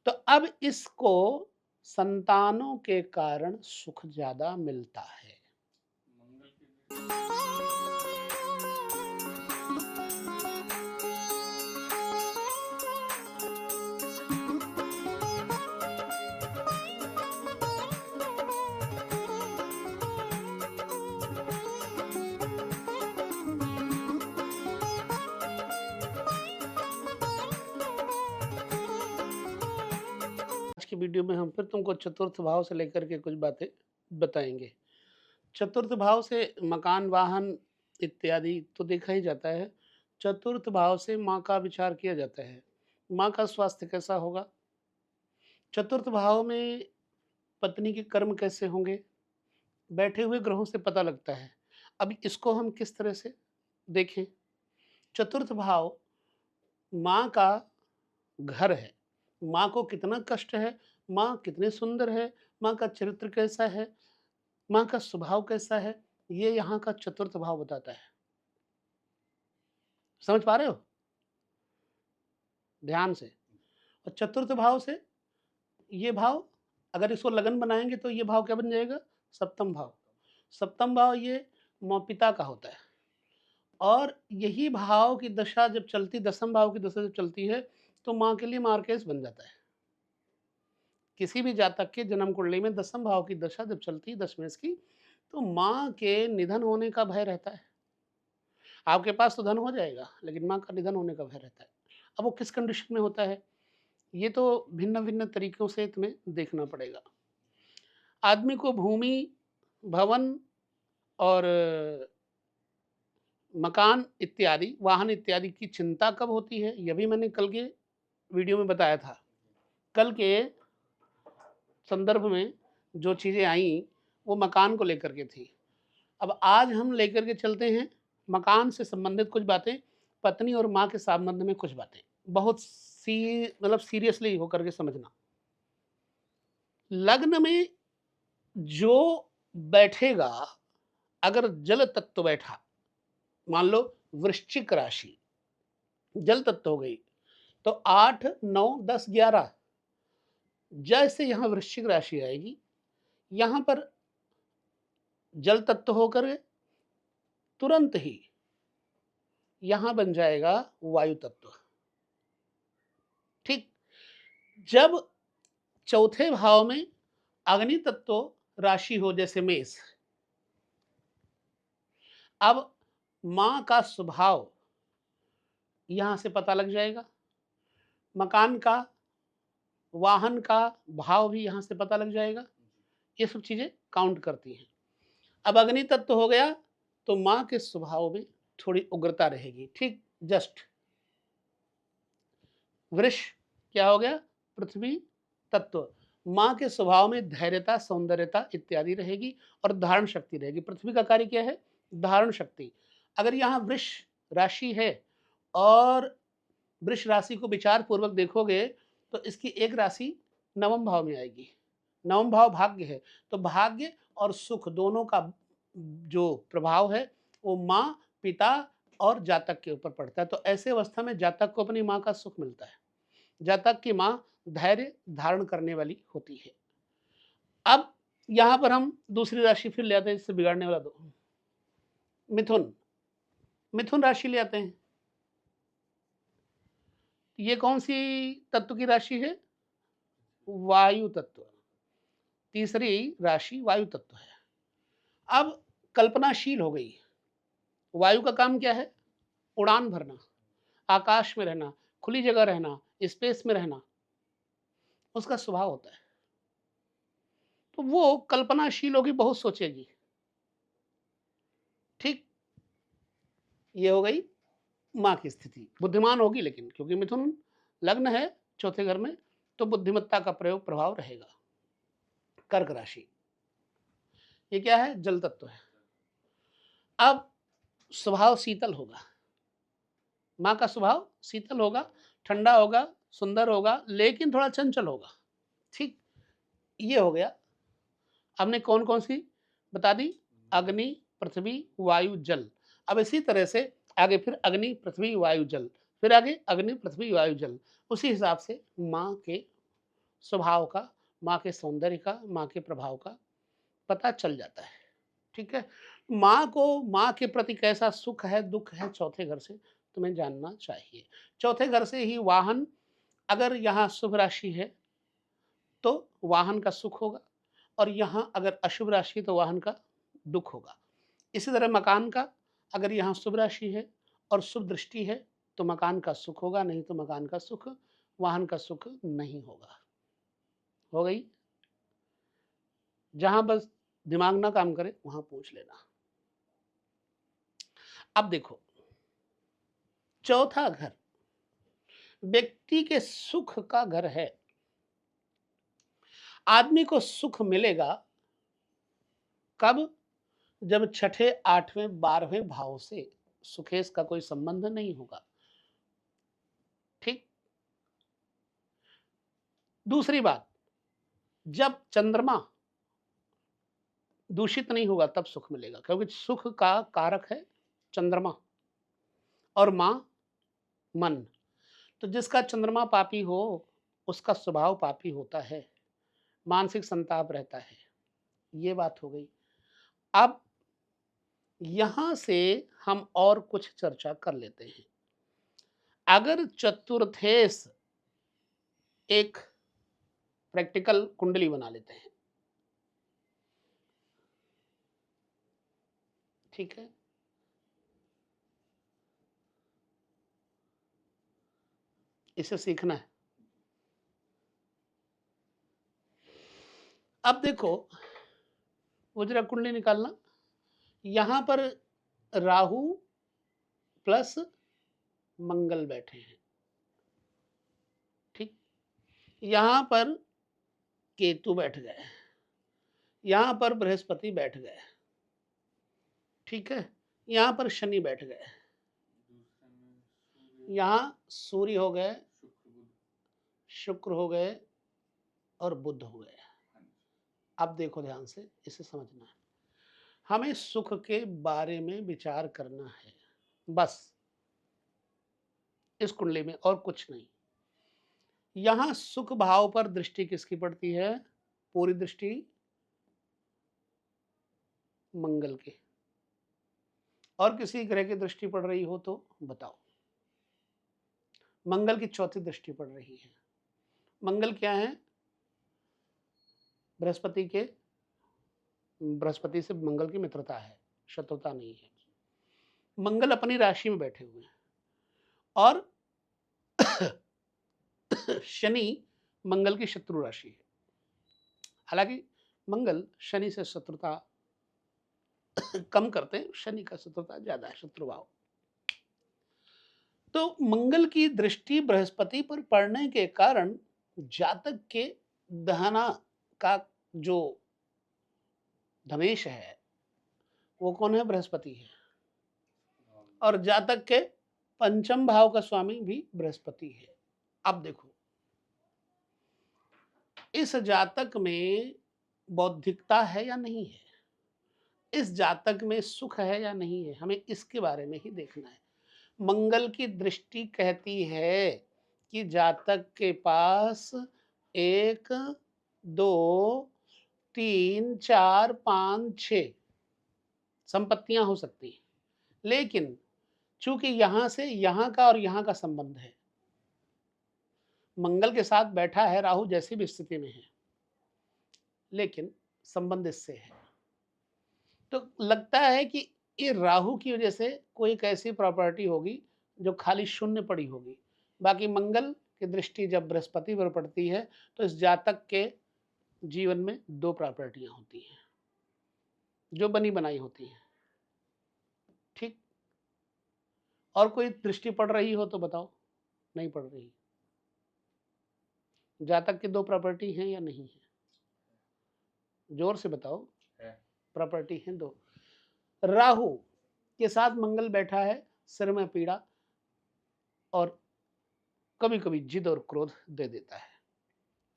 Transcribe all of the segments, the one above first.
तो अब इसको संतानों के कारण सुख ज़्यादा मिलता है। आज की वीडियो में हम फिर तुमको चतुर्थ भाव से लेकर के कुछ बातें बताएँगे। चतुर्थ भाव से मकान, वाहन इत्यादि तो देखा ही जाता है। चतुर्थ भाव से माँ का विचार किया जाता है। माँ का स्वास्थ्य कैसा होगा? चतुर्थ भाव में पत्नी के कर्म कैसे होंगे? बैठे हुए ग्रहों से पता लगता है। अब इसको हम किस तरह से देखें? चतुर्थ भाव माँ का घर है। माँ को कितना कष्ट है, माँ कितनी सुंदर है, माँ का चरित्र कैसा है, माँ का स्वभाव कैसा है, ये यहाँ का चतुर्थ भाव बताता है। समझ पा रहे हो? ध्यान से। और चतुर्थ भाव से ये भाव अगर इसको लगन बनाएँगे तो ये भाव क्या बन जाएगा? सप्तम भाव। सप्तम भाव ये पिता का होता है और यही भाव की दशा जब चलती दसम भाव की दशा जब चलती है, तो माँ के लिए मार्केस बन जाता है। किसी भी जातक के जन्म कुंडली में दसम भाव की दशा जब चलती है दशमेश की, तो माँ के निधन होने का भय रहता है। आपके पास तो धन हो जाएगा, लेकिन माँ का निधन होने का भय रहता है। अब वो किस कंडीशन में होता है, ये तो भिन्न-भिन्न तरीकों से तुम्हें देखना पड़ेगा। आदमी को भूमि, भवन और मकान इत्यादि, वाहन इत्यादि की चिंता कब होती है, यह भी मैंने कल के वीडियो में बताया था। कल के संदर्भ में जो चीज़ें आईं, वो मकान को लेकर के थी। अब आज हम लेकर के चलते हैं मकान से संबंधित कुछ बातें, पत्नी और माँ के संबंध में कुछ बातें। बहुत मतलब सीरियसली होकर के समझना। लग्न में जो बैठेगा, अगर जल तत्व बैठा, मान लो वृश्चिक राशि, जल तत्व हो गई, तो 8, 9, 10, 11 जैसे यहाँ वृश्चिक राशि आएगी, यहाँ पर जल तत्व होकर तुरंत ही यहाँ बन जाएगा वायु तत्व। ठीक? जब चौथे भाव में अग्नि तत्व राशि हो जैसे मेष, अब माँ का स्वभाव यहाँ से पता लग जाएगा। मकान का, वाहन का भाव भी यहाँ से पता लग जाएगा। ये सब चीज़ें काउंट करती हैं। अब अग्नि तत्व हो गया, तो माँ के स्वभाव में थोड़ी उग्रता रहेगी। ठीक जस्ट वृष क्या हो गया? पृथ्वी तत्व। माँ के स्वभाव में धैर्यता, सौंदर्यता इत्यादि रहेगी और धारण शक्ति रहेगी। पृथ्वी का कार्य क्या है? धारण शक्ति। अगर यहाँ वृष राशि है और वृष राशि को विचार पूर्वक देखोगे, तो इसकी एक राशि नवम भाव में आएगी। नवम भाव भाग्य है, तो भाग्य और सुख दोनों का जो प्रभाव है, वो माँ, पिता और जातक के ऊपर पड़ता है। तो ऐसे अवस्था में जातक को अपनी माँ का सुख मिलता है। जातक की माँ धैर्य धारण करने वाली होती है। अब यहाँ पर हम दूसरी राशि फिर ले आते हैं, इससे बिगाड़ने वाला दो, मिथुन। मिथुन राशि ले आते हैं। ये कौन सी तत्व की राशि है? वायु तत्व। तीसरी राशि वायु तत्व है। अब कल्पनाशील हो गई। वायु का काम क्या है? उड़ान भरना, आकाश में रहना, खुली जगह रहना, स्पेस में रहना, उसका स्वभाव होता है। तो वो कल्पनाशील होगी, बहुत सोचेगी। ठीक? ये हो गई माँ की स्थिति। बुद्धिमान होगी, लेकिन क्योंकि मिथुन लग्न है चौथे घर में, तो बुद्धिमत्ता का प्रयोग प्रभाव रहेगा। कर्क राशि, ये क्या है? जल तत्व है। अब स्वभाव शीतल होगा। माँ का स्वभाव शीतल होगा, ठंडा होगा, सुंदर होगा, लेकिन थोड़ा चंचल होगा। ठीक? ये हो गया। हमने कौन कौन सी बता दी? अग्नि, पृथ्वी, वायु, जल। अब इसी तरह से आगे फिर अग्नि, पृथ्वी, वायु, जल, फिर आगे अग्नि, पृथ्वी, वायु, जल। उसी हिसाब से माँ के स्वभाव का, माँ के सौंदर्य का, माँ के प्रभाव का पता चल जाता है। ठीक है? माँ को माँ के प्रति कैसा सुख है, दुःख है, चौथे घर से तुम्हें जानना चाहिए। चौथे घर से ही वाहन, अगर यहाँ शुभ राशि है, तो वाहन का सुख होगा, और यहाँ अगर अशुभ राशि है, तो वाहन का दुःख होगा। इसी तरह मकान का, अगर यहाँ शुभ राशि है और शुभ दृष्टि है, तो मकान का सुख होगा, नहीं तो मकान का सुख, वाहन का सुख नहीं होगा। हो गई? जहाँ बस दिमाग ना काम करे, वहाँ पूछ लेना। अब देखो, चौथा घर व्यक्ति के सुख का घर है। आदमी को सुख मिलेगा कब? जब छठे, 8वें, 12वें भाव से सुखेश का कोई संबंध नहीं होगा। ठीक? दूसरी बात, जब चंद्रमा दूषित नहीं होगा तब सुख मिलेगा, क्योंकि सुख का कारक है चंद्रमा और माँ मन। तो जिसका चंद्रमा पापी हो, उसका स्वभाव पापी होता है, मानसिक संताप रहता है। ये बात हो गई। अब यहां से हम और कुछ चर्चा कर लेते हैं। अगर चतुर्थेश एक प्रैक्टिकल कुंडली बना लेते हैं, ठीक है? इसे सीखना है। अब देखो, वो जरा कुंडली निकालना। यहां पर राहु प्लस मंगल बैठे हैं। ठीक? यहां पर केतु बैठ गए, यहां पर बृहस्पति बैठ गए। ठीक है? यहां पर शनि बैठ गए, यहां सूर्य हो गए, शुक्र हो गए और बुध हो गए। अब देखो ध्यान से, इसे समझना है। हमें सुख के बारे में विचार करना है, बस इस कुंडली में, और कुछ नहीं। यहां सुख भाव पर दृष्टि किसकी पड़ती है? पूरी दृष्टि मंगल की। और किसी ग्रह की दृष्टि पड़ रही हो तो बताओ। मंगल की चौथी दृष्टि पड़ रही है। मंगल क्या है? बृहस्पति से मंगल की मित्रता है, शत्रुता नहीं है। मंगल अपनी राशि में बैठे हुए हैं, और शनि मंगल की शत्रु राशि है। हालांकि मंगल शनि से शत्रुता कम करते हैं, शनि का शत्रुता ज्यादा है, शत्रुभाव। तो मंगल की दृष्टि बृहस्पति पर पड़ने के कारण जातक के दहना का जो धनेश है, वो कौन है? बृहस्पति है। और जातक के पंचम भाव का स्वामी भी बृहस्पति है। अब देखो, इस जातक में बौद्धिकता है या नहीं है, इस जातक में सुख है या नहीं है, हमें इसके बारे में ही देखना है। मंगल की दृष्टि कहती है कि जातक के पास 1, 2, 3, 4, 5, 6 संपत्तियां हो सकती हैं, लेकिन चूंकि यहां से यहां का और यहां का संबंध है, मंगल के साथ बैठा है राहु जैसी भी स्थिति में है, लेकिन संबंध इससे है, तो लगता है कि ये राहु की वजह से कोई एक ऐसी प्रॉपर्टी होगी जो खाली शून्य पड़ी होगी। बाकी मंगल की दृष्टि जब बृहस्पति पर पड़ती है, तो इस जातक के जीवन में 2 प्रॉपर्टियां होती हैं जो बनी बनाई होती हैं। ठीक? और कोई दृष्टि पड़ रही हो तो बताओ। नहीं पड़ रही? जातक की 2 प्रॉपर्टी हैं या नहीं है? जोर से बताओ। प्रॉपर्टी हैं 2। राहु के साथ मंगल बैठा है, सिर में पीड़ा और कभी कभी जिद और क्रोध दे देता है।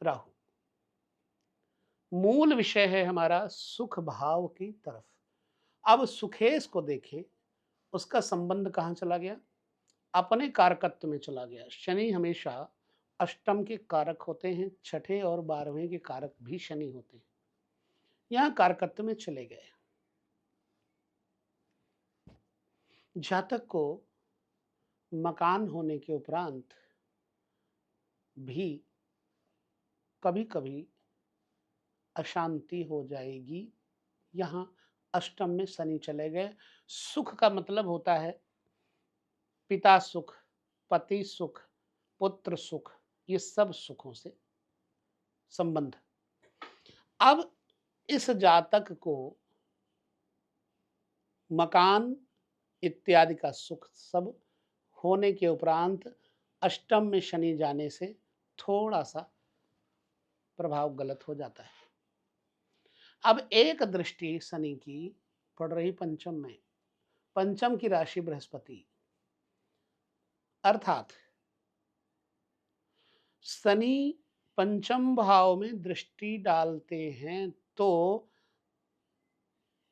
राहु मूल विषय है हमारा सुख भाव की तरफ। अब सुखेश को देखें, उसका संबंध कहां चला गया? अपने कारकत्व में चला गया। शनि हमेशा अष्टम के कारक होते हैं, छठे और 12वें के कारक भी शनि होते हैं। यहाँ कारकत्व में चले गए। जातक को मकान होने के उपरांत भी कभी कभी अशांति हो जाएगी। यहाँ अष्टम में शनि चले गए। सुख का मतलब होता है पिता सुख, पति सुख, पुत्र सुख, ये सब सुखों से संबंध। अब इस जातक को मकान इत्यादि का सुख सब होने के उपरांत अष्टम में शनि जाने से थोड़ा सा प्रभाव गलत हो जाता है। अब एक दृष्टि शनि की पड़ रही पंचम में, पंचम की राशि बृहस्पति, अर्थात शनि पंचम भाव में दृष्टि डालते हैं तो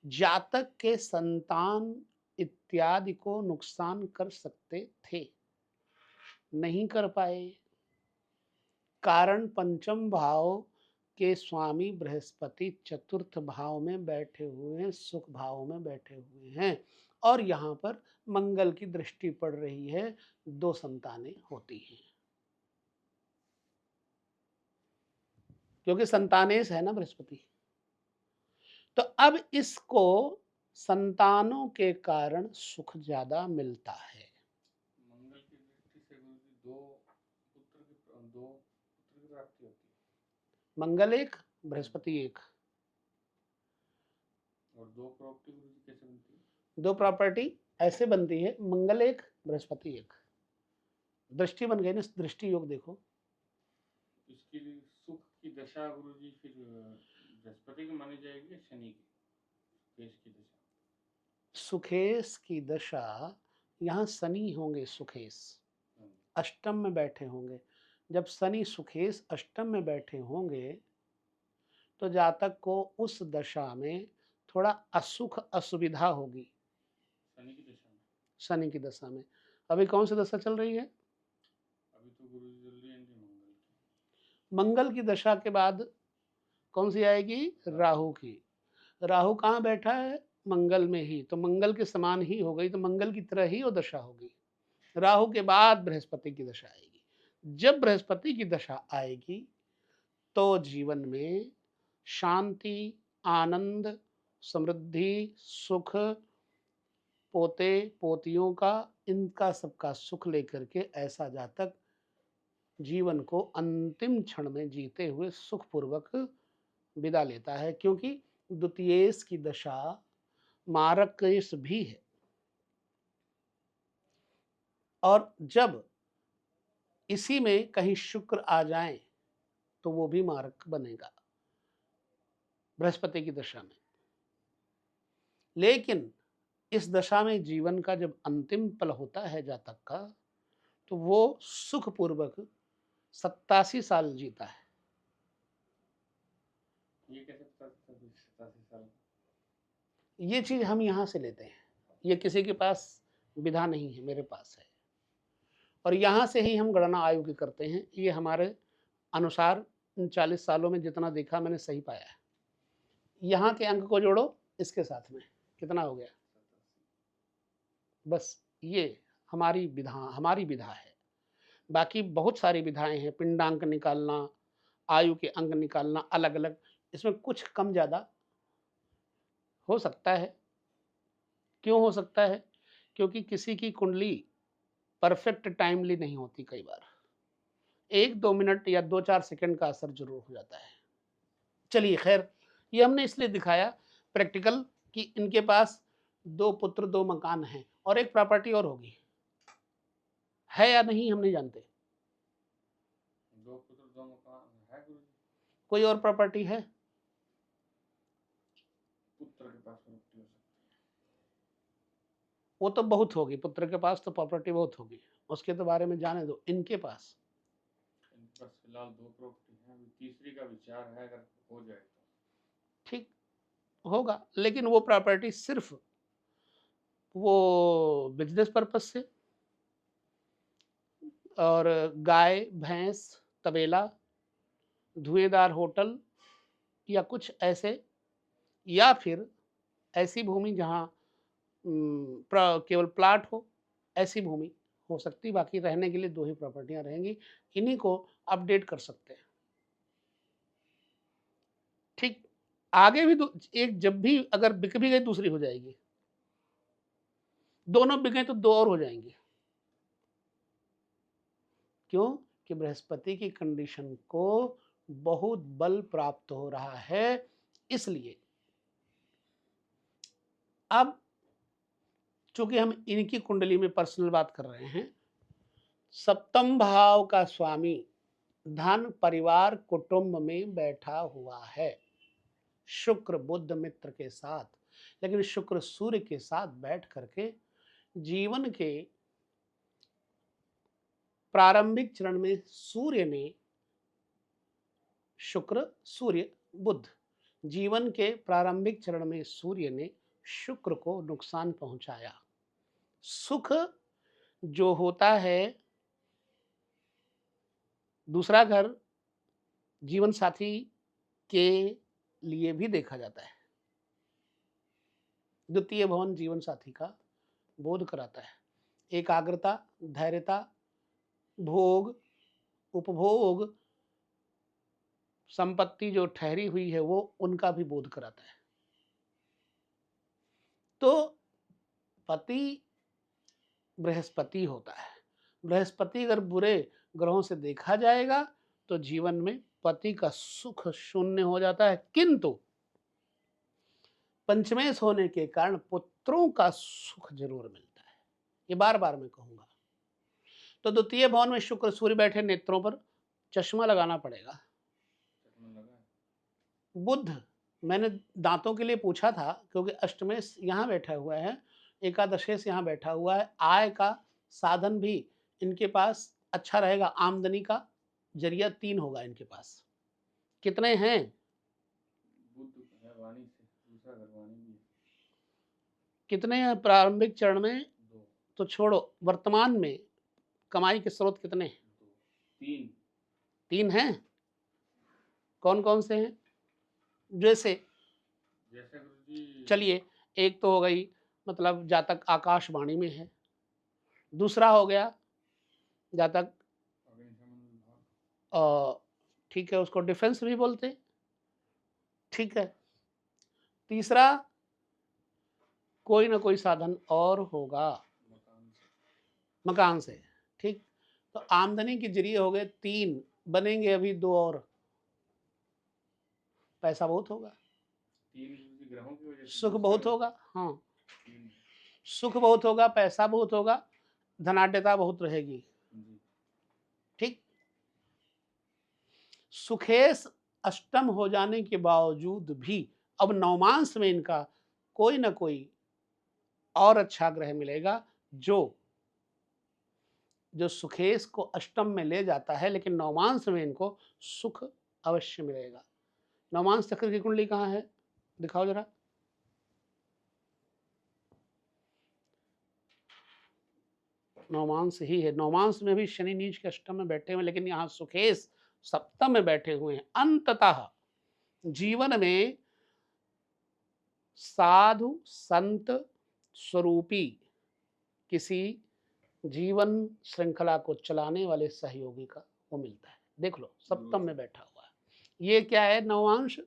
जातक के संतान इत्यादि को नुकसान कर सकते थे, नहीं कर पाए। कारण पंचम भाव के स्वामी बृहस्पति चतुर्थ भाव में बैठे हुए हैं, सुख भाव में बैठे हुए हैं, और यहाँ पर मंगल की दृष्टि पड़ रही है, 2 संतानें होती हैं, क्योंकि संतानेश है ना बृहस्पति। तो अब इसको संतानों के कारण सुख ज्यादा मिलता है। मंगल की दृष्टि से गुरु जी दो पुत्र की प्राप्ति होती है। मंगल एक, बृहस्पति एक, और 2 प्रॉपर्टी गुरु जी कैसे बनती है? 2 प्रॉपर्टी ऐसे बनती है, मंगल एक, बृहस्पति एक, दृष्टि बन गई ना, दृष्टि योग देखो। इसकी सुख की दशा गुरु जी फिर बृहस्पति की मानी जाएगी या शनि की? सुखेश की दशा, सुखेश की दशा, यहाँ शनि होंगे सुखेश, अष्टम में बैठे होंगे। जब शनि सुखेश अष्टम में बैठे होंगे तो जातक को उस दशा में थोड़ा असुख असुविधा होगी। शनि की दशा में, शनि की दशा में अभी कौन सी दशा चल रही है? अभी तो गुरु जी चल रही है मंगल की। मंगल की दशा के बाद कौन सी आएगी? राहु की। राहु कहाँ बैठा है? मंगल में ही, तो मंगल के समान ही हो गई, तो मंगल की तरह ही वो दशा होगी। राहु के बाद बृहस्पति की दशा आएगी। जब बृहस्पति की दशा आएगी तो जीवन में शांति, आनंद, समृद्धि, सुख, पोते पोतियों का, इनका सबका सुख लेकर के ऐसा जातक जीवन को अंतिम क्षण में जीते हुए सुखपूर्वक विदा लेता है, क्योंकि द्वितीयेश की दशा मारकेश भी है, और जब इसी में कहीं शुक्र आ जाए तो वो भी मारक बनेगा बृहस्पति की दशा में। लेकिन इस दशा में जीवन का जब अंतिम पल होता है जातक का, तो वो सुखपूर्वक 87 साल जीता है। ये कैसे 87 साल? ये चीज हम यहाँ से लेते हैं, ये किसी के पास विधा नहीं है, मेरे पास है, और यहाँ से ही हम गणना आयु की करते हैं। ये हमारे अनुसार 40 सालों में जितना देखा मैंने सही पाया है। यहाँ के अंक को जोड़ो इसके साथ में, कितना हो गया? बस ये हमारी विधा है। बाकी बहुत सारी विधाएं हैं, पिंडांक निकालना, आयु के अंक निकालना, अलग अलग, इसमें कुछ कम ज़्यादा हो सकता है। क्यों हो सकता है? क्योंकि किसी की कुंडली परफेक्ट टाइमली नहीं होती, कई बार 1-2 मिनट या 2-4 सेकंड का असर जरूर हो जाता है। चलिए खैर, ये हमने इसलिए दिखाया प्रैक्टिकल कि इनके पास 2 पुत्र 2 मकान हैं, और एक प्रॉपर्टी और होगी, है या नहीं हम नहीं जानते। 2 पुत्र 2 मकान है गुरु जी? कोई और प्रॉपर्टी है? पुत्र के पास प्रॉपर्टी हो सकती वो तो बहुत होगी, पुत्र के पास तो प्रॉपर्टी बहुत होगी, उसके तो बारे में जाने दो। इनके पास है। इनके पास फिलहाल 2 प्रॉपर्टी है, अभी तीसरी का विचार है, अगर हो जाए तो ठीक होगा, लेकिन वो प्रॉपर्टी सिर्फ वो बिजनेस पर्पस से, और गाय, भैंस, तबेला, धुएंदार होटल या कुछ ऐसे, या फिर ऐसी भूमि जहाँ केवल प्लाट हो, ऐसी भूमि हो सकती। बाकी रहने के लिए 2 ही प्रॉपर्टियाँ रहेंगी। इन्हीं को अपडेट कर सकते हैं। ठीक, आगे भी एक जब भी अगर बिक भी गई दूसरी हो जाएगी। दोनों बिक गए तो 2 और हो जाएंगी। क्यों? कि बृहस्पति की कंडीशन को बहुत बल प्राप्त हो रहा है, इसलिए। अब चूंकि हम इनकी कुंडली में पर्सनल बात कर रहे हैं, सप्तम भाव का स्वामी धन, परिवार, कुटुंब में बैठा हुआ है शुक्र बुध मित्र के साथ। लेकिन शुक्र सूर्य के साथ बैठ करके जीवन के प्रारंभिक चरण में सूर्य ने, शुक्र सूर्य बुध, जीवन के प्रारंभिक चरण में सूर्य ने शुक्र को नुकसान पहुंचाया। सुख जो होता है, दूसरा घर जीवन साथी के लिए भी देखा जाता है। द्वितीय भवन जीवन साथी का बोध कराता है। एकाग्रता, धैर्यता, भोग, उपभोग, संपत्ति जो ठहरी हुई है वो उनका भी बोध कराता है। तो पति बृहस्पति होता है। बृहस्पति अगर बुरे ग्रहों से देखा जाएगा तो जीवन में पति का सुख शून्य हो जाता है, किंतु पंचमेश होने के कारण पुत्रों का सुख जरूर मिलता है। ये बार बार मैं कहूंगा। तो द्वितीय भवन में शुक्र सूर्य बैठे, नेत्रों पर चश्मा लगाना पड़ेगा। बुध, मैंने दांतों के लिए पूछा था क्योंकि अष्टमेश यहाँ बैठा हुआ है, एकादशेश यहाँ बैठा हुआ है। आय का साधन भी इनके पास अच्छा रहेगा, आमदनी का जरिया 3 होगा इनके पास। कितने हैं? बुध है वाणी से, दूसरा घर वाणी भी है। कितने हैं प्रारंभिक चरण में? 2। तो छोड़ो, वर्तमान में कमाई के स्रोत कितने हैं? 3। 3 हैं। कौन कौन से हैं? जैसे गुरुजी, चलिए, एक तो हो गई, मतलब जातक आकाशवाणी में है। दूसरा हो गया जातक, ठीक है, उसको डिफेंस भी बोलते हैं, ठीक है। तीसरा, कोई ना कोई साधन और होगा मकान से, ठीक। तो आमदनी के जरिए हो गए 3, बनेंगे अभी 2 और। पैसा बहुत होगा, 3 ग्रहों की वजह से सुख बहुत होगा। हाँ, 3। सुख बहुत होगा, पैसा बहुत होगा, धनाढ्यता बहुत रहेगी, ठीक। सुखेश अष्टम हो जाने के बावजूद भी अब नवमांश में इनका कोई ना कोई और अच्छा ग्रह मिलेगा जो सुखेश को अष्टम में ले जाता है, लेकिन नवमांश में इनको सुख अवश्य मिलेगा। नवमांश चक्र की कुंडली कहाँ है? दिखाओ जरा। नवमांश ही है। नवमांश में भी शनि नीच के अष्टम में बैठे हुए, लेकिन यहाँ सुखेश सप्तम में बैठे हुए हैं। अंततः जीवन में साधु संत स्वरूपी किसी जीवन श्रृंखला को चलाने वाले सहयोगी का वो मिलता है। देख लो, सप्तम में बैठा हुआ है। ये क्या है? नवांश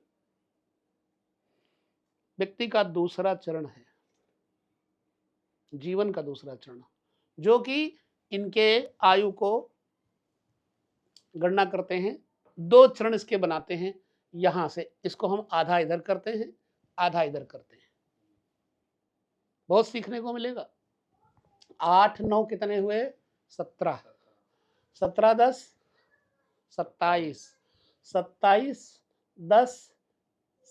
व्यक्ति का दूसरा चरण है, जीवन का दूसरा चरण, जो कि इनके आयु को गणना करते हैं। 2 चरण इसके बनाते हैं। यहां से इसको हम आधा इधर करते हैं, आधा इधर करते हैं। बहुत सीखने को मिलेगा। 8 9 कितने हुए? 17। 17 10 27, 27 10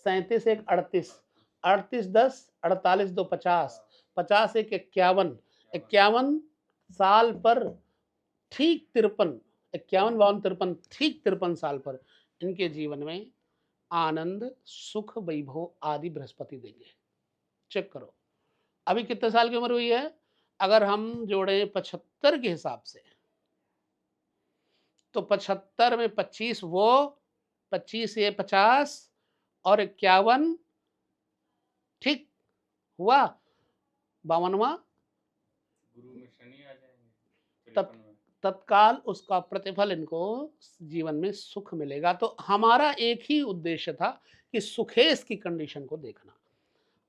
37 1 38, 38 10 48 2 50, 50 1 51, 51 साल पर ठीक 53, 51 52 53, ठीक 53 साल पर इनके जीवन में आनंद सुख वैभव आदि बृहस्पति देंगे। चेक करो, अभी कितने साल की उम्र हुई है? अगर हम जोड़े 75 के हिसाब से, तो 75 में 25 वो, 25 ये 50 और 51, ठीक हुआ। 52वां गुरु में शनि आ जाएंगे तत् 53 में। तत्काल उसका प्रतिफल इनको जीवन में सुख मिलेगा। तो हमारा एक ही उद्देश्य था कि सुखेश की कंडीशन को देखना।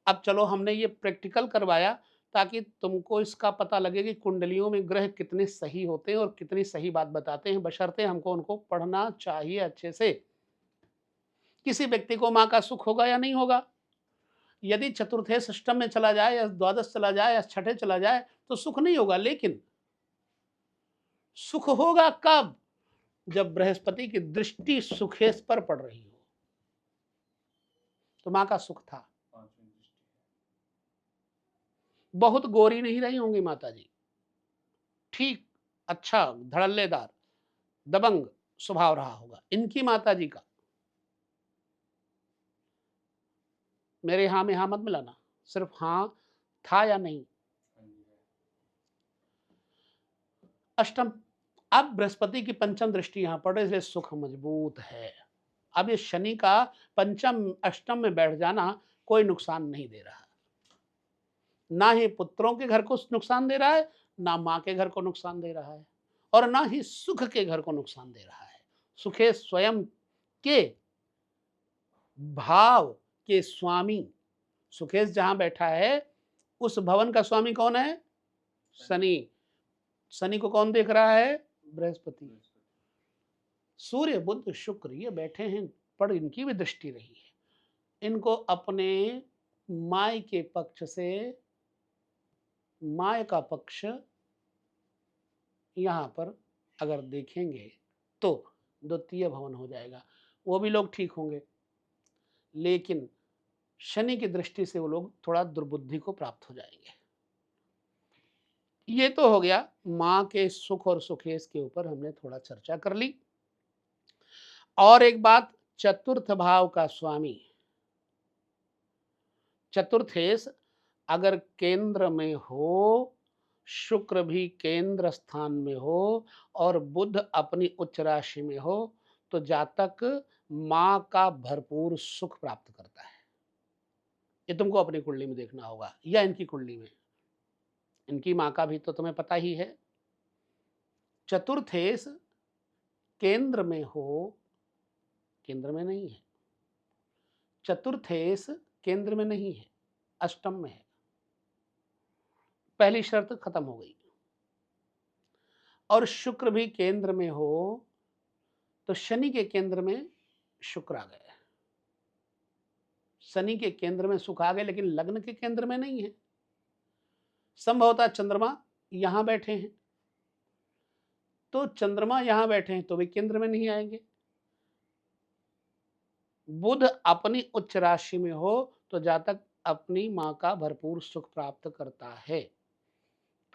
अब चलो हमने ये प्रैक्टिकल करवाया ताकि तुमको इसका पता लगे कि कुंडलियों में ग्रह कितने सही होते हैं और कितनी सही बात बताते हैं, बशर्ते हमको उनको पढ़ना चाहिए अच्छे से। किसी व्यक्ति को माँ का सुख होगा या नहीं होगा? यदि चतुर्थे अष्टम में चला जाए या द्वादश चला जाए या छठे चला जाए तो सुख नहीं होगा, लेकिन सुख होगा कब? जब बृहस्पति की दृष्टि सुखेश पर पड़ रही हो। तो माँ का सुख था। 5वीं दृष्टि है। बहुत गोरी नहीं रही होंगी माता जी, ठीक अच्छा धड़ल्लेदार दबंग स्वभाव रहा होगा इनकी माता जी का। मेरे हाँ में हाँ मत मिलाना, सिर्फ हाँ था या नहीं। हाँ जी है। अष्टम, अब बृहस्पति की पंचम दृष्टि यहां पड़ रही, इसलिए सुख मजबूत है। अब ये शनि का पंचम अष्टम में बैठ जाना कोई नुकसान नहीं दे रहा, ना ही पुत्रों के घर को नुकसान दे रहा है, ना माँ के घर को नुकसान दे रहा है, और ना ही सुख के घर को नुकसान दे रहा है। सुखे स्वयं के भाव के स्वामी सुखेश जहां बैठा है, उस भवन का स्वामी कौन है? शनि। शनि को कौन देख रहा है? बृहस्पति। सूर्य बुध शुक्र ये बैठे हैं, पर इनकी भी दृष्टि रही है। इनको अपने माय के पक्ष से, माय का पक्ष यहाँ पर अगर देखेंगे तो द्वितीय भवन हो जाएगा, वो भी लोग ठीक होंगे, लेकिन शनि की दृष्टि से वो लोग थोड़ा दुर्बुद्धि को प्राप्त हो जाएंगे। ये तो हो गया माँ के सुख और सुखेश के ऊपर हमने थोड़ा चर्चा कर ली। और एक बात, चतुर्थ भाव का स्वामी चतुर्थेश अगर केंद्र में हो, शुक्र भी केंद्र स्थान में हो और बुध अपनी उच्च राशि में हो, तो जातक मां का भरपूर सुख प्राप्त करता है। ये तुमको अपनी कुंडली में देखना होगा या इनकी कुंडली में। इनकी मां का भी तो तुम्हें पता ही है। चतुर्थेश केंद्र में हो, केंद्र में नहीं है। चतुर्थेश केंद्र में नहीं है, अष्टम में है। पहली शर्त खत्म हो गई। और शुक्र भी केंद्र में हो, तो शनि के केंद्र में शुक्र आ गया। शनि के केंद्र में सुख आ गए, लेकिन लग्न के केंद्र में नहीं है। संभवतः चंद्रमा यहां बैठे हैं, तो चंद्रमा यहां बैठे हैं तो भी केंद्र में नहीं आएंगे। बुध अपनी उच्च राशि में हो तो जातक अपनी मां का भरपूर सुख प्राप्त करता है।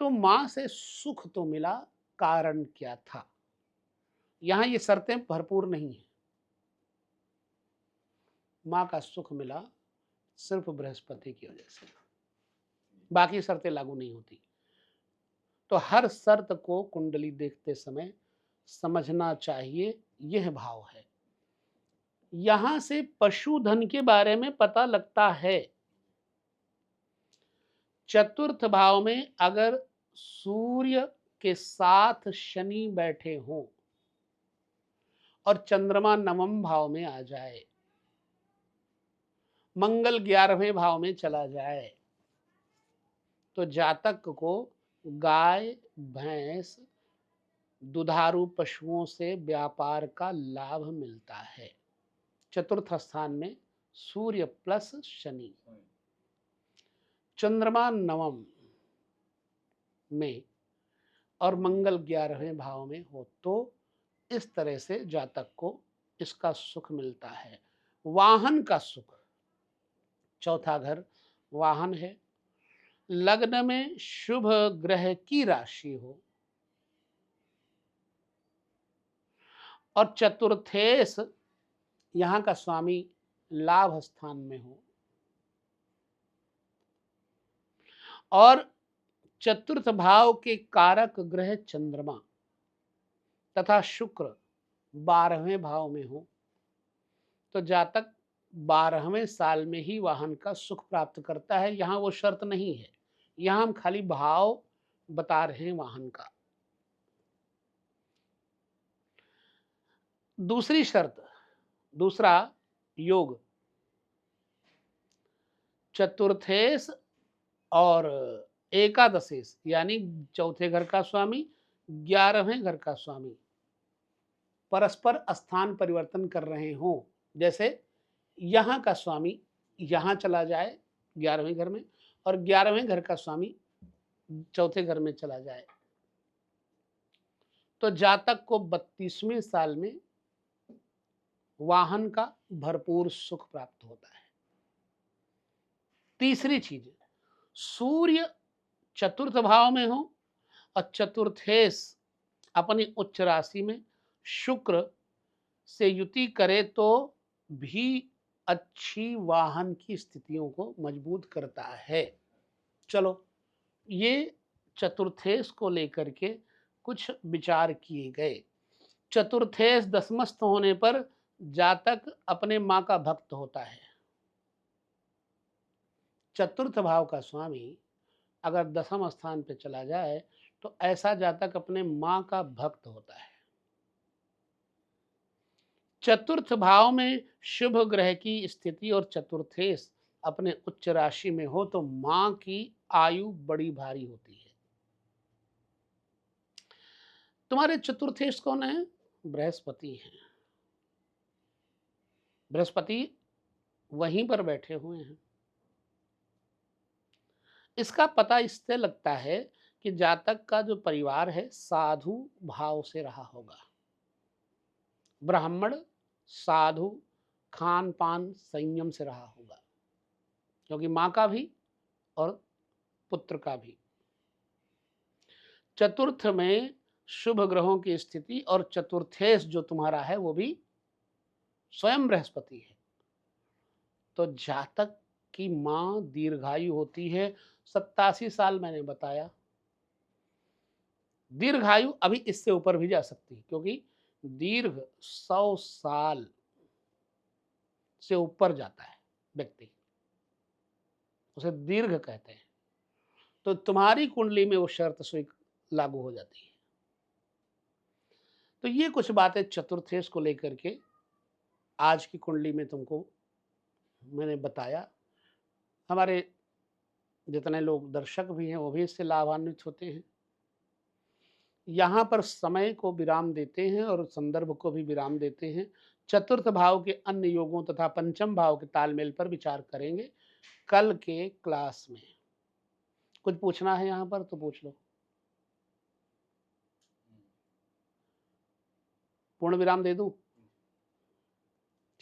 तो मां से सुख तो मिला, कारण क्या था? यहां ये शर्तें भरपूर नहीं है। मां का सुख मिला सिर्फ बृहस्पति की वजह से, बाकी शर्तें लागू नहीं होती। तो हर शर्त को कुंडली देखते समय समझना चाहिए, यह भाव है। यहां से पशुधन के बारे में पता लगता है। चतुर्थ भाव में अगर सूर्य के साथ शनि बैठे हों और चंद्रमा नवम भाव में आ जाए, मंगल 11वें भाव में चला जाए, तो जातक को गाय भैंस दुधारू पशुओं से व्यापार का लाभ मिलता है। चतुर्थ स्थान में सूर्य प्लस शनि, चंद्रमा नवम में और मंगल 11वें भाव में हो, तो इस तरह से जातक को इसका सुख मिलता है। वाहन का सुख, चौथा घर वाहन है। लग्न में शुभ ग्रह की राशि हो और चतुर्थेश यहां का स्वामी लाभ स्थान में हो और चतुर्थ भाव के कारक ग्रह चंद्रमा तथा शुक्र 12वें भाव में हो, तो जातक 12वें साल में ही वाहन का सुख प्राप्त करता है। यहाँ वो शर्त नहीं है, यहाँ हम खाली भाव बता रहे हैं वाहन का। दूसरी शर्त, दूसरा योग, चतुर्थेश और एकादशेश यानी चौथे घर का स्वामी, 11वें घर का स्वामी परस्पर स्थान परिवर्तन कर रहे हों। जैसे यहाँ का स्वामी यहाँ चला जाए 11वें घर में, और 11वें घर का स्वामी चौथे घर में चला जाए, तो जातक को 32वें साल में वाहन का भरपूर सुख प्राप्त होता है। तीसरी चीज, सूर्य चतुर्थ भाव में हो और चतुर्थेश अपनी उच्च राशि में शुक्र से युति करे तो भी अच्छी वाहन की स्थितियों को मजबूत करता है। चलो, ये चतुर्थेश को लेकर के कुछ विचार किए गए। चतुर्थेश दशमस्थ होने पर जातक अपने माँ का भक्त होता है। चतुर्थ भाव का स्वामी अगर दसम स्थान पे चला जाए तो ऐसा जातक अपने माँ का भक्त होता है। चतुर्थ भाव में शुभ ग्रह की स्थिति और चतुर्थेश अपने उच्च राशि में हो तो माँ की आयु बड़ी भारी होती है। तुम्हारे चतुर्थेश कौन है? बृहस्पति हैं। बृहस्पति वहीं पर बैठे हुए हैं। इसका पता इससे लगता है कि जातक का जो परिवार है साधु भाव से रहा होगा। ब्राह्मण, साधु, खान पान संयम से रहा होगा, क्योंकि माँ का भी और पुत्र का भी। चतुर्थ में शुभ ग्रहों की स्थिति और चतुर्थेश जो तुम्हारा है वो भी स्वयं बृहस्पति है, तो जातक की माँ दीर्घायु होती है। 87 साल मैंने बताया। दीर्घायु अभी इससे ऊपर भी जा सकती है, क्योंकि दीर्घ 100 साल से ऊपर जाता है व्यक्ति, उसे दीर्घ कहते हैं। तो तुम्हारी कुंडली में वो शर्त लागू हो जाती है। तो ये कुछ बातें चतुर्थेश को लेकर के आज की कुंडली में तुमको मैंने बताया। हमारे जितने लोग दर्शक भी हैं वो भी इससे लाभान्वित होते हैं। यहाँ पर समय को विराम देते हैं और संदर्भ को भी विराम देते हैं। चतुर्थ भाव के अन्य योगों तथा पंचम भाव के तालमेल पर विचार करेंगे कल के क्लास में। कुछ पूछना है यहाँ पर तो पूछ लो। पूर्ण विराम दे दूं?